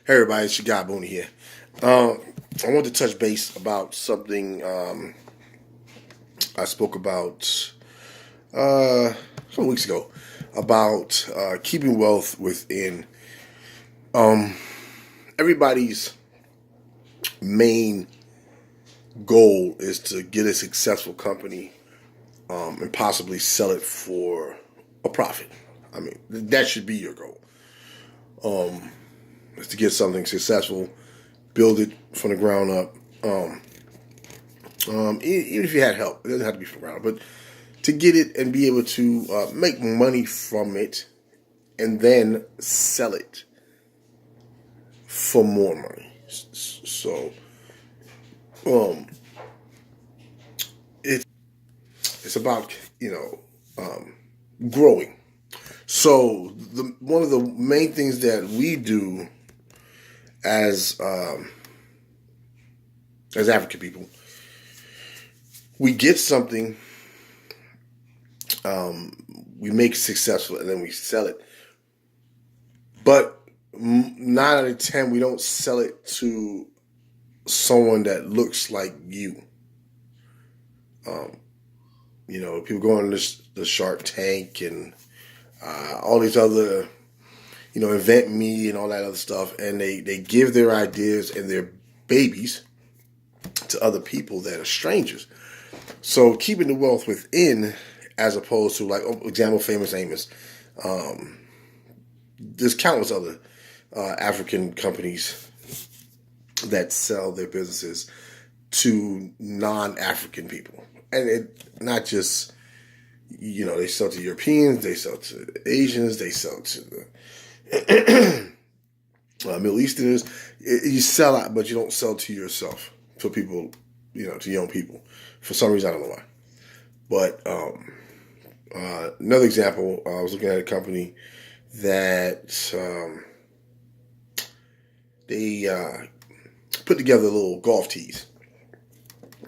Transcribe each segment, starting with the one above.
Hey everybody, it's your guy Booney here. I want to touch base about something I spoke about some weeks ago about keeping wealth within. Everybody's main goal is to get a successful company and possibly sell it for a profit. I mean, that should be your goal. Is to get something successful, build it from the ground up. Even if you had help, it doesn't have to be from the ground up, but to get it and be able to make money from it and then sell it for more money. So, um, it's about growing. So one of the main things that we do as African people, we get something, we make it successful, and then we sell it. But 9 out of 10, we don't sell it to someone that looks like you. People go on the Shark Tank and all these other, Invent Me and all that other stuff, and they give their ideas and their babies to other people that are strangers. So keeping the wealth within, as opposed to example, Famous Amos. There's countless other African companies that sell their businesses to non-African people, and it not just they sell to Europeans, they sell to Asians, they sell to the Middle Easterners. You sell out, but you don't sell to yourself, to people, to young people. For some reason, I don't know why. But another example, I was looking at a company that they put together little golf tees,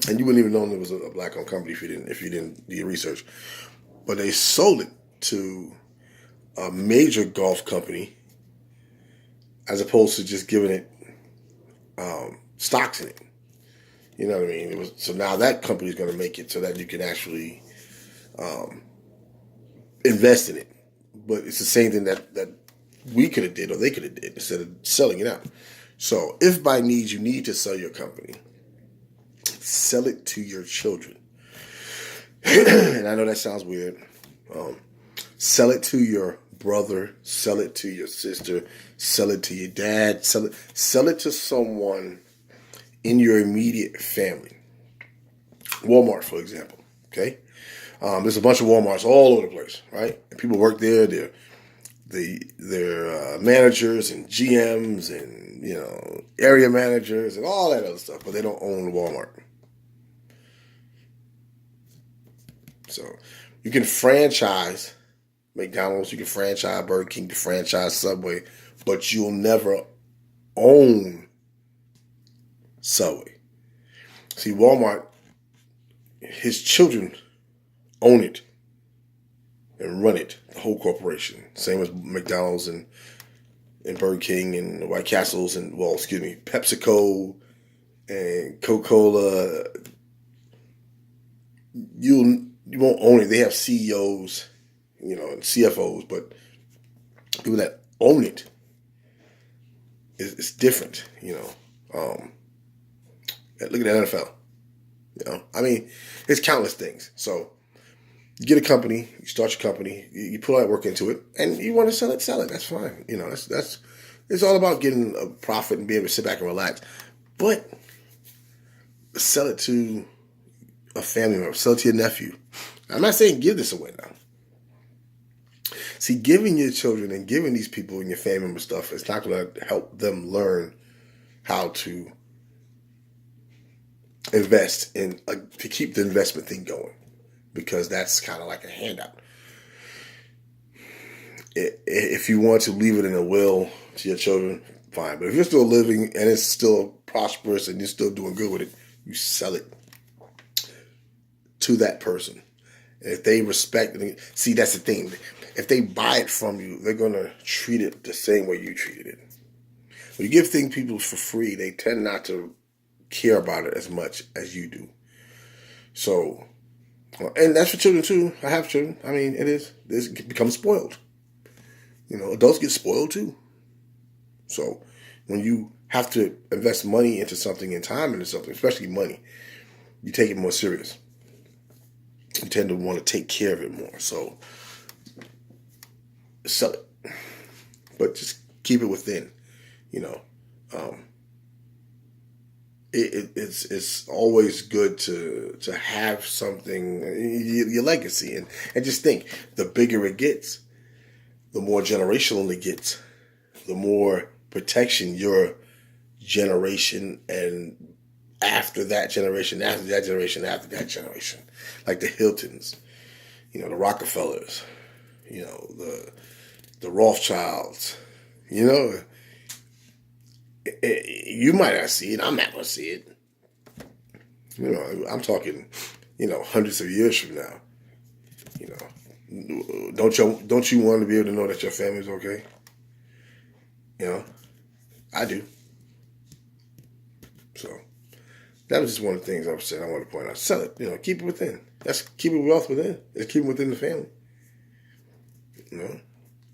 and you wouldn't even know it was a black-owned company if you didn't do your research. But they sold it to a major golf company as opposed to just giving it stocks in it. You know what I mean? So now that company is going to make it so that you can actually invest in it. But it's the same thing that we could have did or they could have did instead of selling it out. So if by need you need to sell your company, sell it to your children. And I know that sounds weird. Sell it to your brother, sell it to your sister, sell it to your dad, sell it to someone in your immediate family. Walmart, for example. Okay, there's a bunch of Walmarts all over the place, right? And people work there. They're managers and GMs and area managers and all that other stuff, but they don't own Walmart. So you can franchise McDonald's, you can franchise Burger King, you can franchise Subway, but you'll never own Subway. See, Walmart, his children own it and run it, the whole corporation. Same as McDonald's and Burger King and White Castles and, PepsiCo and Coca-Cola. You won't own it. They have CEOs, and CFOs, but people that own it is different, look at the NFL. I mean, it's countless things. So you get a company, you start your company, you put all that work into it, and you want to sell it. That's fine. That's it's all about getting a profit and being able to sit back and relax. But sell it to a family member, sell it to your nephew. I'm not saying give this away now. See, giving your children and giving these people and your family member stuff is not going to help them learn how to invest in to keep the investment thing going, because that's kind of like a handout. If you want to leave it in a will to your children, fine. But if you're still living and it's still prosperous and you're still doing good with it, you sell it to that person. And if they respect it, see, that's the thing. If they buy it from you, they're going to treat it the same way you treated it. When you give things people for free, they tend not to care about it as much as you do. So, and that's for children too. I have children. I mean, it becomes spoiled. Adults get spoiled too. So, when you have to invest money into something and time into something, especially money, you take it more serious. You tend to want to take care of it more. So, sell it, but just keep it within. Um, it's always good to have something, your legacy, and just think, the bigger it gets, the more generational it gets, the more protection your generation and after that generation, after that generation, after that generation, like the Hiltons, the Rockefellers, the Rothschilds, you might not see it. I'm not going to see it. I'm talking, hundreds of years from now. Don't you want to be able to know that your family's okay? I do. So that was just one of the things I was saying. I want to point out. Sell it. Keep it within. That's keeping wealth within. It's keeping within the family.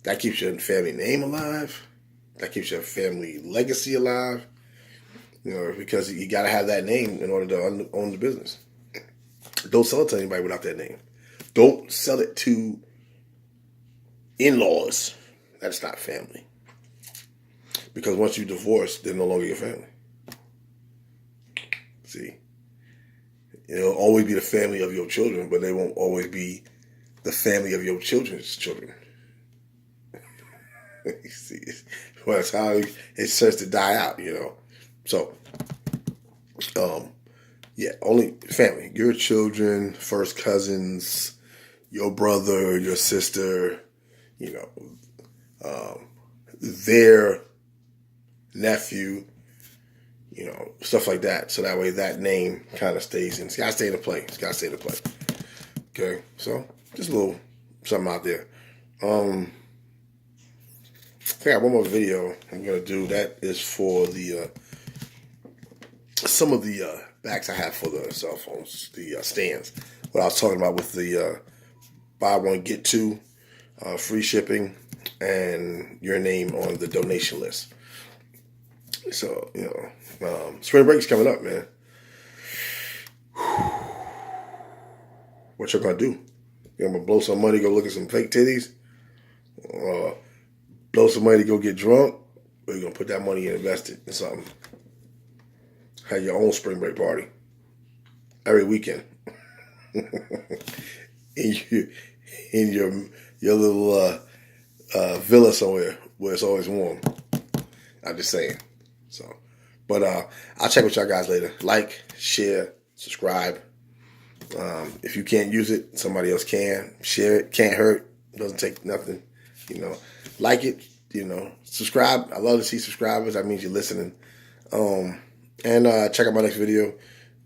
That keeps your family name alive. That keeps your family legacy alive. Because you got to have that name in order to own the business. Don't sell it to anybody without that name. Don't sell it to in-laws. That's not family. Because once you divorce, they're no longer your family. See? It'll always be the family of your children, but they won't always be the family of your children's children. You see? Well, that's how it starts to die out, So, only family. Your children, first cousins, your brother, your sister, their nephew, stuff like that. So that way that name kind of stays in. It's got to stay in the play. It's got to stay in the play. Okay? So, just a little something out there. I got one more video I'm going to do. That is for the some of the backs I have for the cell phones, the stands. What I was talking about with the buy one, get two, free shipping, and your name on the donation list. So, spring break's coming up, man. What you're going to do? You're going to blow some money, go look at some fake titties? Blow some money to go get drunk? Or you're going to put that money and invest it in something? Have your own spring break party every weekend in your little villa somewhere where it's always warm. I'm just saying. So, but I'll check with y'all guys later. Like, share, subscribe. If you can't use it, somebody else can. Share it. Can't hurt. Doesn't take nothing. Like it. Subscribe. I love to see subscribers. That means you're listening. And check out my next video.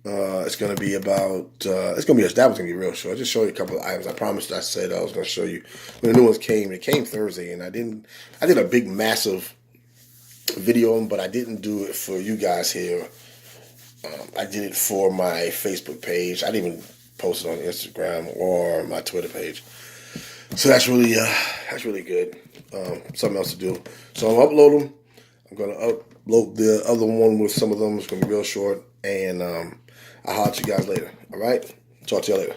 It's going to be about, that was going to be real short. I'll just show you a couple of items. I promised I said I was going to show you when the new ones came. It came Thursday, and I did a big, massive video, but I didn't do it for you guys here. I did it for my Facebook page. I didn't even post it on Instagram or my Twitter page. So that's really good. Something else to do. So I'm going to upload them. I'm going to upload the other one with some of them. It's going to be real short. And I'll holler at you guys later. All right? Talk to you later.